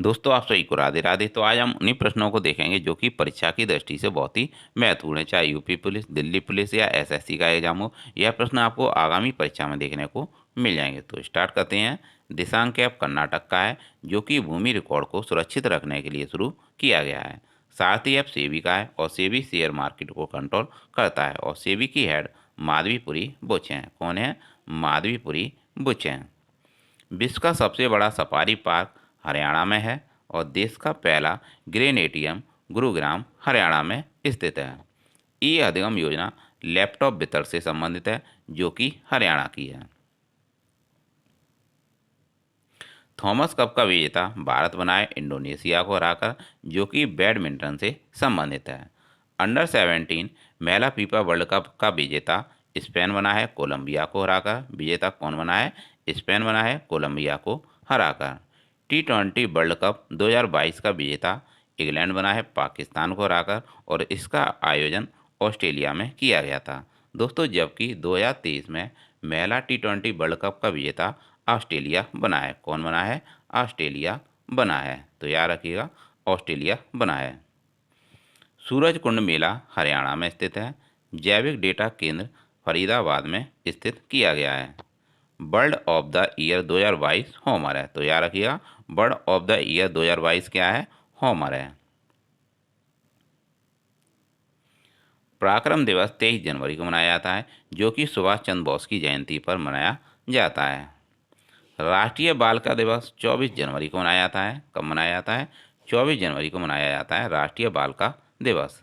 दोस्तों आप सभी को राधे राधे। तो आज हम उन्हीं प्रश्नों को देखेंगे जो कि परीक्षा की दृष्टि से बहुत ही महत्वपूर्ण है, चाहे यूपी पुलिस, दिल्ली पुलिस या एसएससी का एग्जाम हो। यह प्रश्न आपको आगामी परीक्षा में देखने को मिल जाएंगे। तो स्टार्ट करते हैं। दिशांक ऐप कर्नाटक का है, जो कि भूमि रिकॉर्ड को सुरक्षित रखने के लिए शुरू किया गया है। सारथी ऐप सेबी का है और सेबी शेयर मार्केट को कंट्रोल करता है और सेबी की हेड माधवीपुरी बुच हैं। कौन है? माधवीपुरी बुच हैं। विश्व का सबसे बड़ा सफारी पार्क हरियाणा में है और देश का पहला ग्रेनेटियम गुरुग्राम हरियाणा में स्थित है। ई अधिगम योजना लैपटॉप वितरण से संबंधित है, जो कि हरियाणा की है। थॉमस कप का विजेता भारत बना है इंडोनेशिया को हराकर, जो कि बैडमिंटन से संबंधित है। अंडर 17 महिला फीफा वर्ल्ड कप का विजेता स्पेन बना है कोलंबिया को हराकर। विजेता कौन बना है? स्पेन बना है कोलंबिया को हराकर। T20 वर्ल्ड कप 2022 का विजेता इंग्लैंड बना है पाकिस्तान को हराकर और इसका आयोजन ऑस्ट्रेलिया में किया गया था। दोस्तों, जबकि 2023 में महिला T20 वर्ल्ड कप का विजेता ऑस्ट्रेलिया बना है। कौन बना है? ऑस्ट्रेलिया बना है। तो याद रखिएगा, ऑस्ट्रेलिया बना है। सूरज कुंड मेला हरियाणा में स्थित है। जैविक डेटा केंद्र फरीदाबाद में स्थित किया गया है। Bird of the year 2022 Homer है। तो याद रखिएगा, बर्ड ऑफ द ईयर 2022 क्या है? होमर है। पराक्रम दिवस 23 जनवरी को मनाया जाता है, जो कि सुभाष चंद्र बोस की जयंती पर मनाया जाता है। राष्ट्रीय बालिका दिवस 24 जनवरी को मनाया जाता है। कब मनाया जाता है? 24 जनवरी को मनाया जाता है राष्ट्रीय बालिका दिवस।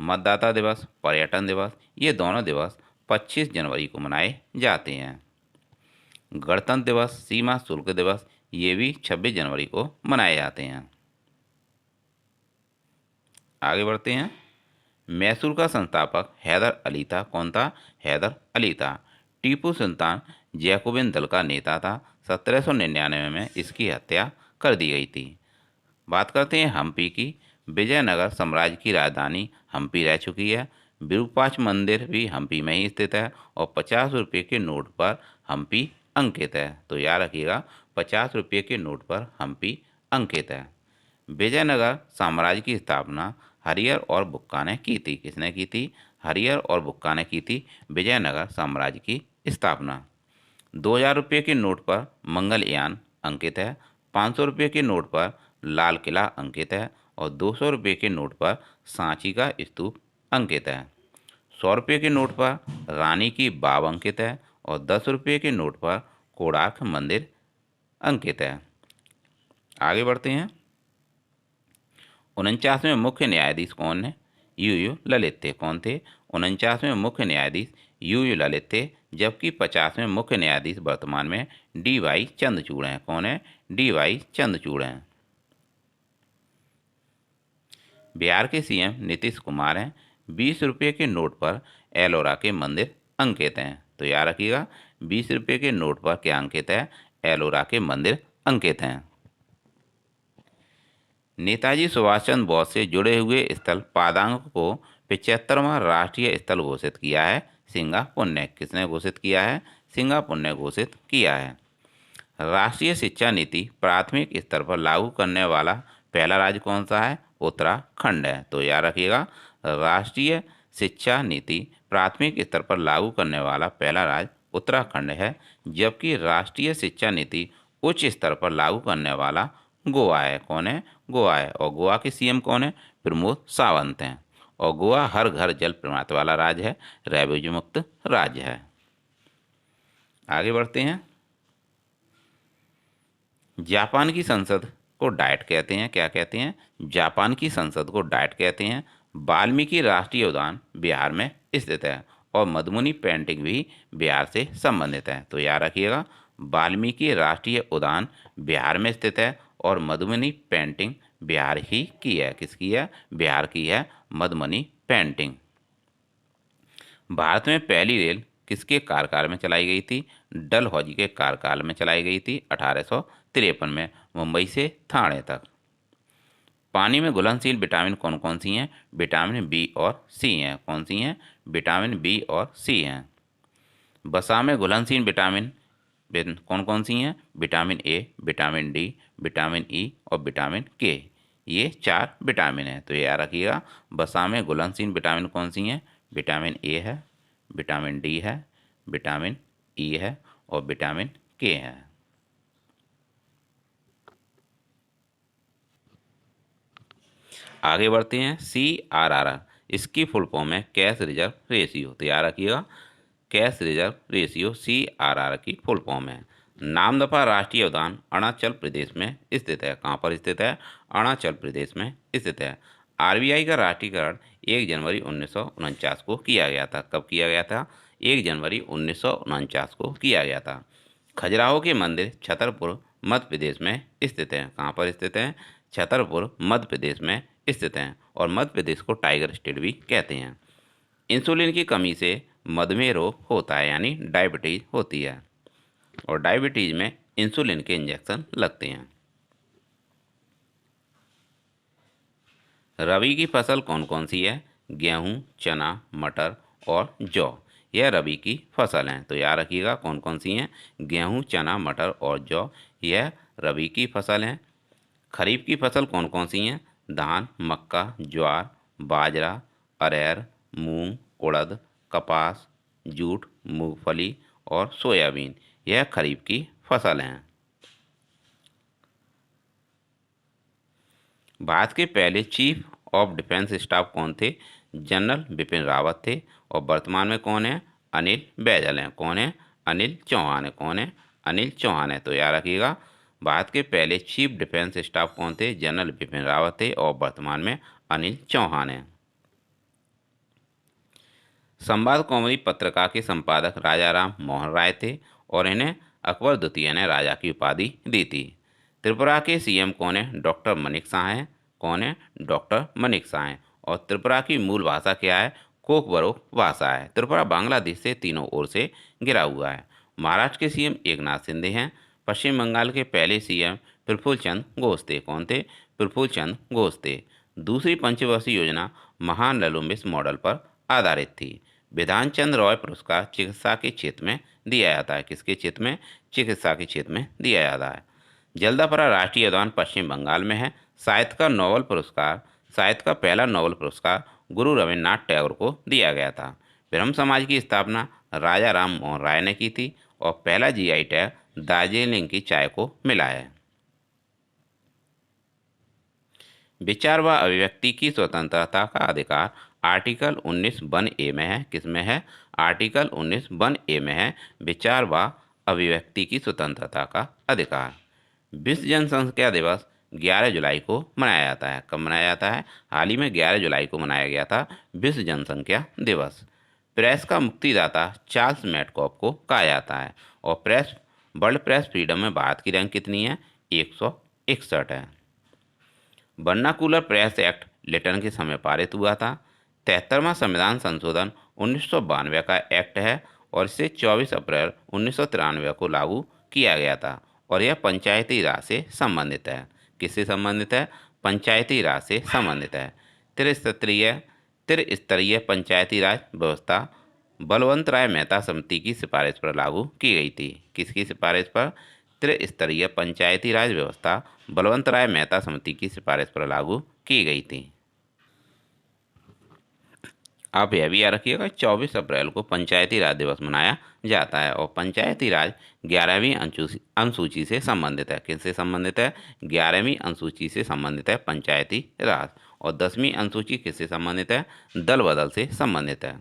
मतदाता दिवस, पर्यटन दिवस, ये दोनों दिवस 25 जनवरी को मनाए जाते हैं। गणतंत्र दिवस, सीमा शुल्क दिवस, ये भी 26 जनवरी को मनाए जाते हैं। आगे बढ़ते हैं। मैसूर का संस्थापक हैदर अली था। कौन था? हैदर अली था। टीपू सुल्तान जैकोबिन दल का नेता था। 1799 में इसकी हत्या कर दी गई थी। बात करते हैं हम्पी की। विजयनगर साम्राज्य की राजधानी हम्पी रह चुकी है। विरूपाक्ष मंदिर भी हम्पी में ही स्थित है और 50 रुपये के नोट पर हम्पी अंकित है। तो याद रखिएगा, 50 रुपये के नोट पर हम्पी अंकित है। विजयनगर साम्राज्य की स्थापना हरियर और बुक्का ने की थी। किसने की थी? हरियर और बुक्का ने की थी विजयनगर साम्राज्य की स्थापना। 2000 रुपये के नोट पर मंगलयान अंकित है। 500 रुपये के नोट पर लाल किला अंकित है और 200 रुपये के नोट पर सांची का स्तूप अंकित है। 100 रुपये के नोट पर रानी की बाव अंकित है और 10 रुपये के नोट पर कोणार्क मंदिर अंकित है। आगे बढ़ते हैं। 49वें मुख्य न्यायाधीश कौन है? यू ललित थे। कौन थे? 49वें मुख्य न्यायाधीश यू ललित थे, जबकि 50वें मुख्य न्यायाधीश वर्तमान में DY चंद्रचूड़ हैं। कौन है? DY चंद्रचूड़ हैं। बिहार के सीएम नीतीश कुमार हैं। 20 रुपये के नोट पर एलोरा के मंदिर अंकित हैं। तो याद रखिएगा, 20 रुपये के नोट पर क्या अंकित है? एलोरा के मंदिर अंकित हैं। नेताजी सुभाष चंद्र बोस से जुड़े हुए स्थल पादांग को 75वां राष्ट्रीय स्थल घोषित किया है सिंगापुर ने। किसने घोषित किया है? सिंगापुर ने घोषित किया है। राष्ट्रीय शिक्षा नीति प्राथमिक स्तर पर लागू करने वाला पहला राज्य कौन सा है? उत्तराखंड है। तो याद रखिएगा, राष्ट्रीय शिक्षा नीति प्राथमिक स्तर पर लागू करने वाला पहला राज्य उत्तराखंड है, जबकि राष्ट्रीय शिक्षा नीति उच्च स्तर पर लागू करने वाला गोवा है। कौन है? गोवा है। और गोवा के सीएम कौन है? प्रमोद सावंत हैं। और गोवा हर घर जल प्रणाली वाला राज्य है, रेवेन्यू मुक्त राज्य है। आगे बढ़ते हैं। जापान की संसद को डाइट कहते हैं। क्या कहते हैं? जापान की संसद को डाइट कहते हैं। वाल्मीकि राष्ट्रीय उद्यान बिहार में स्थित है और मधुबनी पेंटिंग भी बिहार से संबंधित है। तो याद रखिएगा, वाल्मीकि राष्ट्रीय उद्यान बिहार में स्थित है और मधुबनी पेंटिंग बिहार ही की है। किसकी है? बिहार की है मधुबनी पेंटिंग। भारत में पहली रेल किसके कार्यकाल में चलाई गई थी? डलहौजी के कार्यकाल में चलाई गई थी 1853 में, मुंबई से ठाणे तक। पानी में घुलनशील विटामिन कौन कौन सी हैं? विटामिन बी और सी हैं। कौन सी हैं? विटामिन बी और सी हैं। वसा में घुलनशील विटामिन कौन कौन सी हैं? Vitamin A, vitamin D, vitamin E और विटामिन के। ये 4 विटामिन हैं। तो ये याद रखिएगा। वसा में घुलनशील विटामिन कौन सी हैं? विटामिन ए है, विटामिन डी है, विटामिन ई है और विटामिन के है। आगे बढ़ते हैं। CRR, इसकी फुल फॉर्म है कैश रिजर्व रेशियो। तो याद रखिएगा, कैश रिजर्व रेशियो CRR की फुल फॉर्म है। नामदफा राष्ट्रीय उद्यान अरुणाचल प्रदेश में स्थित है। कहाँ पर स्थित है? अरुणाचल प्रदेश में स्थित है। RBI का राष्ट्रीयकरण 1 जनवरी 1949 को किया गया था। कब किया गया था? 1 जनवरी 1949 को किया गया था। खजुराहो के मंदिर छतरपुर मध्य प्रदेश में स्थित है। कहाँ पर स्थित है? छतरपुर मध्य प्रदेश में स्थित हैं और मध्य प्रदेश को टाइगर स्टेट भी कहते हैं। इंसुलिन की कमी से मधुमेह रोग होता है, यानी डायबिटीज होती है और डायबिटीज में इंसुलिन के इंजेक्शन लगते हैं। रबी की फसल कौन कौन सी है? गेहूँ, चना, मटर और जौ। यह रबी की फसल हैं। तो याद रखिएगा कौन कौन सी हैं? गेहूँ, चना, मटर और जौ, यह रबी की फसल हैं। खरीफ की फसल कौन कौन सी हैं? धान, मक्का, ज्वार, बाजरा, अरहर, मूंग, उड़द, कपास, जूट, मूंगफली और सोयाबीन, यह खरीफ की फसल हैं। भारत के पहले चीफ ऑफ डिफेंस स्टाफ कौन थे? जनरल बिपिन रावत थे। और वर्तमान में कौन है? अनिल बैजल हैं। कौन है? अनिल चौहान है। कौन है? अनिल चौहान है। तो याद रखिएगा, भारत के पहले चीफ डिफेंस स्टाफ कौन थे? जनरल बिपिन रावत थे और वर्तमान में अनिल चौहान है। संवाद कौमुदी पत्रिका के संपादक राजा राम मोहन राय थे और इन्हें अकबर द्वितीय ने राजा की उपाधि दी थी। त्रिपुरा के CM कौन है? डॉक्टर मनिक शाह हैं। कौन है? डॉक्टर मनिक शाह हैं। और त्रिपुरा की मूल भाषा क्या है? कोकबरोक भाषा है। त्रिपुरा बांग्लादेश से तीनों ओर से घिरा हुआ है। महाराष्ट्र के CM एकनाथ शिंदे हैं। पश्चिम बंगाल के पहले CM प्रफुल्ल चंद्र घोष थे। कौन थे? प्रफुल्ल चंद्र घोष थे। दूसरी पंचवर्षीय योजना महान ललोमिस मॉडल पर आधारित थी। विधान चंद्र रॉय पुरस्कार चिकित्सा के क्षेत्र में दिया जाता है। किसके क्षेत्र में? चिकित्सा के क्षेत्र में दिया जाता है। जल्दापरा राष्ट्रीय उद्यान पश्चिम बंगाल में है। साहित्य का पहला नोबेल पुरस्कार गुरु रविन्द्रनाथ टैगोर को दिया गया था। ब्रह्म समाज की स्थापना राजा राम मोहन राय ने की थी और पहला GI टैग दार्जिलिंग की चाय को मिला है। विचार व अभिव्यक्ति की स्वतंत्रता का अधिकार आर्टिकल 19(1)(a) में है। किसमें है? आर्टिकल 19(1)(a) में है, विचार व अभिव्यक्ति की स्वतंत्रता का अधिकार। विश्व जनसंख्या दिवस 11 जुलाई को मनाया जाता है। कब मनाया जाता है? हाल ही में 11 जुलाई को मनाया गया था विश्व जनसंख्या दिवस। प्रेस का मुक्तिदाता चार्ल्स मैडकॉफ को कहा जाता है और वर्ल्ड प्रेस फ्रीडम में भारत की रैंक कितनी है? 161 है। वर्नाकुलर प्रेस एक्ट लिटन के समय पारित हुआ था। 73वां संविधान संशोधन 1992 का एक्ट है और इसे 24 अप्रैल 1993 को लागू किया गया था और यह पंचायती राज से संबंधित है। किससे संबंधित है? पंचायती राज से संबंधित है। त्रिस्तरीय पंचायती राज व्यवस्था बलवंत राय मेहता समिति की सिफारिश पर लागू की गई थी। किसकी सिफारिश पर? त्रिस्तरीय पंचायती राज व्यवस्था बलवंत राय मेहता समिति की सिफारिश पर लागू की गई थी। आप यह भी याद रखिएगा, 24 अप्रैल को पंचायती राज दिवस मनाया जाता है और पंचायती राज 11वीं अनुसूची से संबंधित है। किससे संबंधित है? 11वीं अनुसूची से संबंधित है पंचायती राज। और 10वीं अनुसूची किससे संबंधित है? दल बदल से संबंधित है।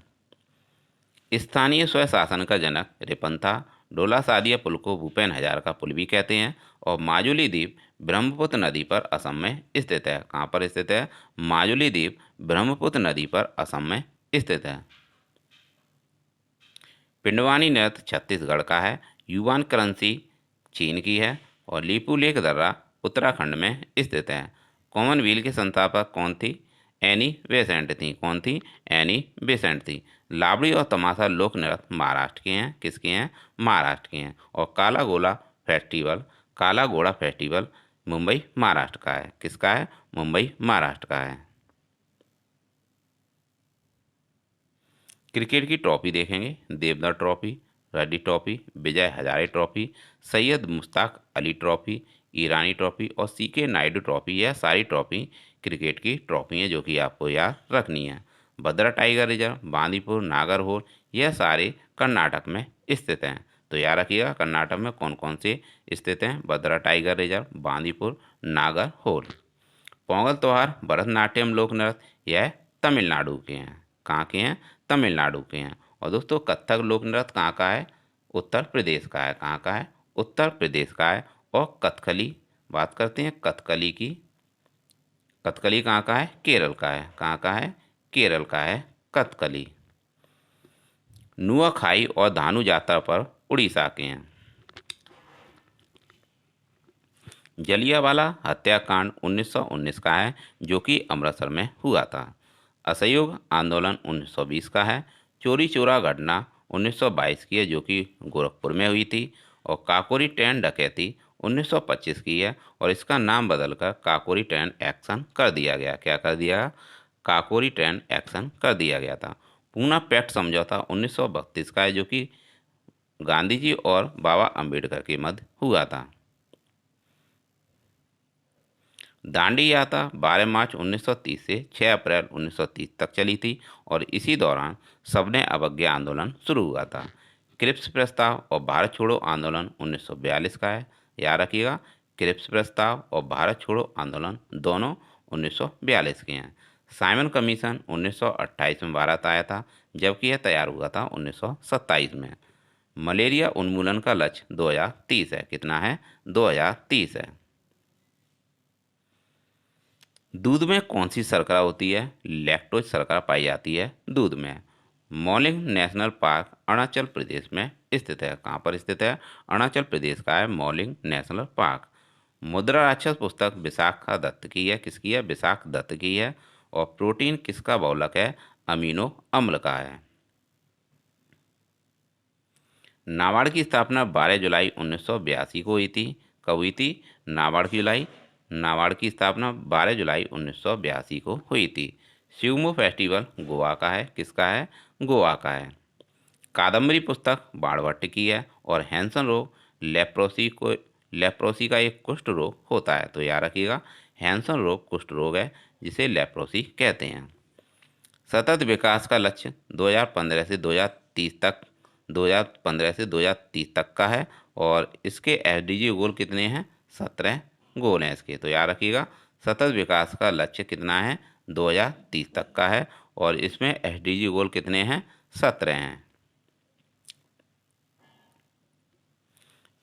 स्थानीय स्वशासन का जनक रिपन था। डोला सादिया पुल को भूपेन हजारिका पुल भी कहते हैं और माजुली द्वीप ब्रह्मपुत्र नदी पर असम में स्थित है। कहाँ पर स्थित है? माजुली द्वीप ब्रह्मपुत्र नदी पर असम में स्थित है। पिंडवानी नृत्य छत्तीसगढ़ का है। युवान करेंसी चीन की है और लीपू लेक दर्रा उत्तराखंड में स्थित है। कॉमनवेल्थ के संस्थापक कौन थी? एनी बेसेंट थी। कौन थी? एनी बेसेंट थी। लावड़ी और तमाशा लोक नृत्य महाराष्ट्र के हैं। किसके हैं? महाराष्ट्र के हैं। और काला घोड़ा फेस्टिवल मुंबई महाराष्ट्र का है। किसका है? मुंबई महाराष्ट्र का है। क्रिकेट की ट्रॉफी देखेंगे। Deodhar trophy, Ranji trophy, Vijay Hazare trophy, Syed Mushtaq Ali trophy, ईरानी ट्रॉफी और सीके नायडू ट्रॉफी। यह सारी ट्रॉफी क्रिकेट की ट्रॉफी हैं जो कि आपको याद रखनी है। भद्रा टाइगर रिजर्व, बांदीपुर, नागरहोल, यह सारे कर्नाटक में स्थित हैं। तो याद रखिएगा कर्नाटक में कौन कौन से स्थित हैं, भद्रा टाइगर रिजर्व, बांदीपुर, नागरहोल। पोंगल त्यौहार भरतनाट्यम लोक नृत्य, यह तमिलनाडु के हैं। कहाँ के हैं? तमिलनाडु के हैं। और दोस्तों कथक लोक नृत्य कहाँ का है? उत्तर प्रदेश का है। कहाँ का है? उत्तर प्रदेश का है। और कथकली, बात करते हैं कथकली की। कथकली कहाँ का है? केरल का है। कहाँ का है? केरल का है कथकली। नुआखाई और धानु यात्रा पर उड़ीसा के हैं। जलियांवाला हत्याकांड 1919 का है जो कि अमृतसर में हुआ था। असहयोग आंदोलन 1920 का है। चोरी चोरा घटना 1922 की है जो कि गोरखपुर में हुई थी। और काकोरी ट्रेन डकैती 1925 की है और इसका नाम बदलकर काकोरी ट्रेन एक्शन कर दिया गया। क्या कर दिया? काकोरी ट्रेन एक्शन कर दिया गया था। पूना पैक्ट समझौता 1932 का है जो कि गांधी जी और बाबा अंबेडकर के मध्य हुआ था। दांडी यात्रा 12 मार्च 1930 से 6 अप्रैल 1930 तक चली थी और इसी दौरान सबने अवज्ञा आंदोलन शुरू हुआ था। क्रिप्स प्रस्ताव और भारत छोड़ो आंदोलन 1942 का है। याद रखिएगा क्रिप्स प्रस्ताव और भारत छोड़ो आंदोलन दोनों 1942 के हैं। साइमन कमीशन 1928 में भारत आया था जबकि यह तैयार हुआ था 1927 में। मलेरिया उन्मूलन का लक्ष्य 2030 है। कितना है? 2030 है। दूध में कौन सी शर्करा होती है? लैक्टोज शर्करा पाई जाती है दूध में। मॉलिंग नेशनल पार्क अरुणाचल प्रदेश में स्थित है। कहाँ पर स्थित है? अरुणाचल प्रदेश का है मॉलिंग नेशनल पार्क। मुद्रा राक्षस पुस्तक विशाखा दत्त की है। किसकी है? विशाख दत्त की है। और प्रोटीन किसका बहुलक है? अमीनो अम्ल का है। नाबार्ड की स्थापना 12 जुलाई 1982 को हुई थी। कब हुई थी? नाबार्ड की स्थापना 12 जुलाई 1982 को हुई थी। शिवमो फेस्टिवल गोवा का है। किसका है? गोवा का है। कादम्बरी पुस्तक बाणभट्ट की है। और हैंसन रोग लेप्रोसी का एक कुष्ठ रोग होता है। तो याद रखिएगा हैंसन रोग कुष्ठ रोग है जिसे लेप्रोसी कहते हैं। सतत विकास का लक्ष्य 2015 से 2030 तक 2015 से 2030 तक का है। और इसके एसडीजी गोल कितने हैं? 17 गोल हैं इसके। तो याद रखिएगा सतत विकास का लक्ष्य कितना है? 2030 तक का है। और इसमें एसडीजी गोल कितने हैं? 17 हैं।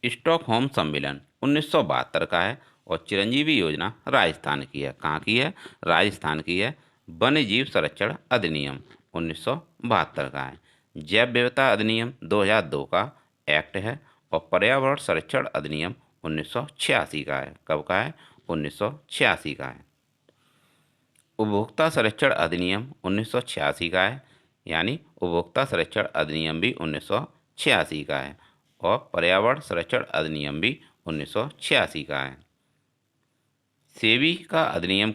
स्टॉकहोम सम्मेलन 1972 का है। और चिरंजीवी योजना राजस्थान की है। कहाँ की है? राजस्थान की है। वन्य जीव संरक्षण अधिनियम 1972 का है। जैव विविधता अधिनियम 2002 का एक्ट है। और पर्यावरण संरक्षण अधिनियम 1986 का है। कब का है? 1986 का है। उपभोक्ता संरक्षण अधिनियम 1986 का है। यानी उपभोक्ता संरक्षण अधिनियम भी 1986 का है। और पर्यावरण संरक्षण अधिनियम भी 1986 का है। सेबी का अधिनियम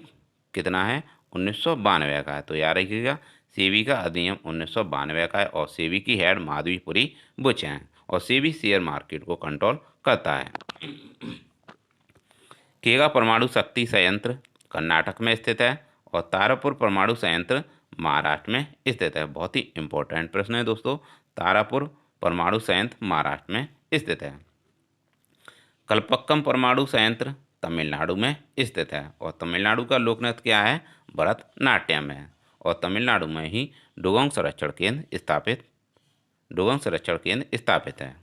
कितना है? 1992 का है। तो याद रखिएगा सेबी का अधिनियम 1992 का है। और सेबी की हेड माधवीपुरी बुच हैं। और सेबी शेयर मार्केट को कंट्रोल करता है। केगा परमाणु शक्ति संयंत्र कर्नाटक में स्थित है। और तारापुर परमाणु संयंत्र महाराष्ट्र में स्थित है। बहुत ही इंपॉर्टेंट प्रश्न है दोस्तों। तारापुर परमाणु संयंत्र महाराष्ट्र में स्थित है। कल्पक्कम परमाणु संयंत्र तमिलनाडु में स्थित है। और तमिलनाडु का लोक नृत्य क्या है? भरतनाट्यम है। और तमिलनाडु में ही डुगोंग संरक्षण केंद्र स्थापित है।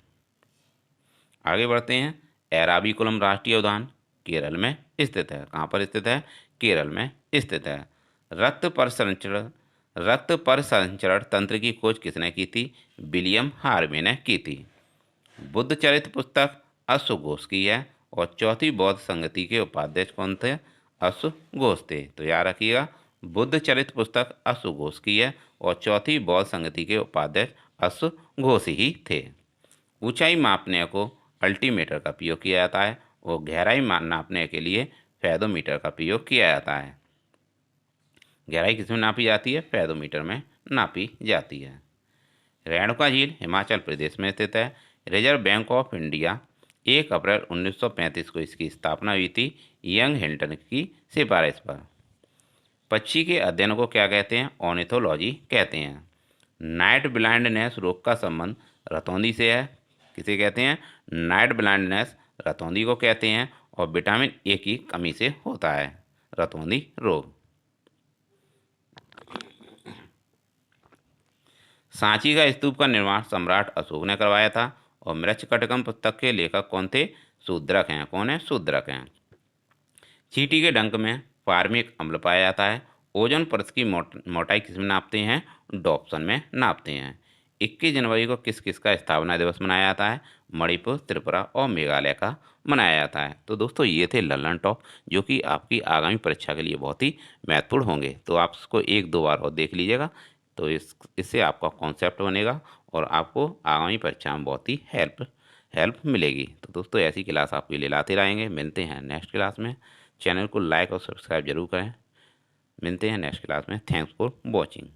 आगे बढ़ते हैं। एराविकुलम राष्ट्रीय उद्यान केरल में स्थित है। कहाँ पर स्थित है? केरल में स्थित है। रक्त परिसंचरण तंत्र की खोज किसने की थी? विलियम हार्वे ने की थी। बुद्ध चरित्र पुस्तक अश्व घोष की है। और चौथी बौद्ध संगति के उपाध्यक्ष कौन थे? अश्व घोष थे। तो याद रखिएगा बुद्ध चरित्र पुस्तक अश्व घोष की है। और चौथी बौद्ध संगति के उपाध्यक्ष अश्व घोष ही थे। ऊंचाई मापने को अल्टीमीटर का प्रयोग किया जाता है। और गहराई नापने के लिए फेदोमीटर का प्रयोग किया जाता है। गहराई किस में नापी जाती है? फेदोमीटर में नापी जाती है। रेणुका झील हिमाचल प्रदेश में स्थित है। रिजर्व बैंक ऑफ इंडिया 1 अप्रैल 1935 को इसकी स्थापना हुई थी यंग हिल्टन की सिफारिश पर। पक्षी के अध्ययन को क्या कहते हैं? ऑर्निथोलॉजी कहते हैं। नाइट ब्लाइंडनेस रोग का संबंध रतौंधी से है। किसे कहते हैं? नाइट ब्लाइंडनेस रतौंधी को कहते हैं और विटामिन ए की कमी से होता है रतौंधी रोग। सांची का स्तूप का निर्माण सम्राट अशोक ने करवाया था और मृच्छकटिकम पुस्तक के लेखक कौन थे? शूद्रक हैं। कौन है? शूद्रक हैं। चींटी के डंक में फार्मिक अम्ल पाया जाता है। ओजोन परत की मोटाई किस में नापते हैं? डॉप्सन में नापते हैं। 21 जनवरी को किस किस का स्थापना दिवस मनाया जाता है? मणिपुर, त्रिपुरा और मेघालय का मनाया जाता है। तो दोस्तों ये थे लर्न टॉप, जो कि आपकी आगामी परीक्षा के लिए बहुत ही महत्वपूर्ण होंगे। तो आप इसको 1-2 बार और देख लीजिएगा, तो इससे आपका कॉन्सेप्ट बनेगा और आपको आगामी परीक्षा में बहुत ही हेल्प मिलेगी। तो दोस्तों ऐसी क्लास आपके लिए लाते रहेंगे। मिलते हैं नेक्स्ट क्लास में। चैनल को लाइक और सब्सक्राइब जरूर करें। मिलते हैं नेक्स्ट क्लास में। Thanks for watching.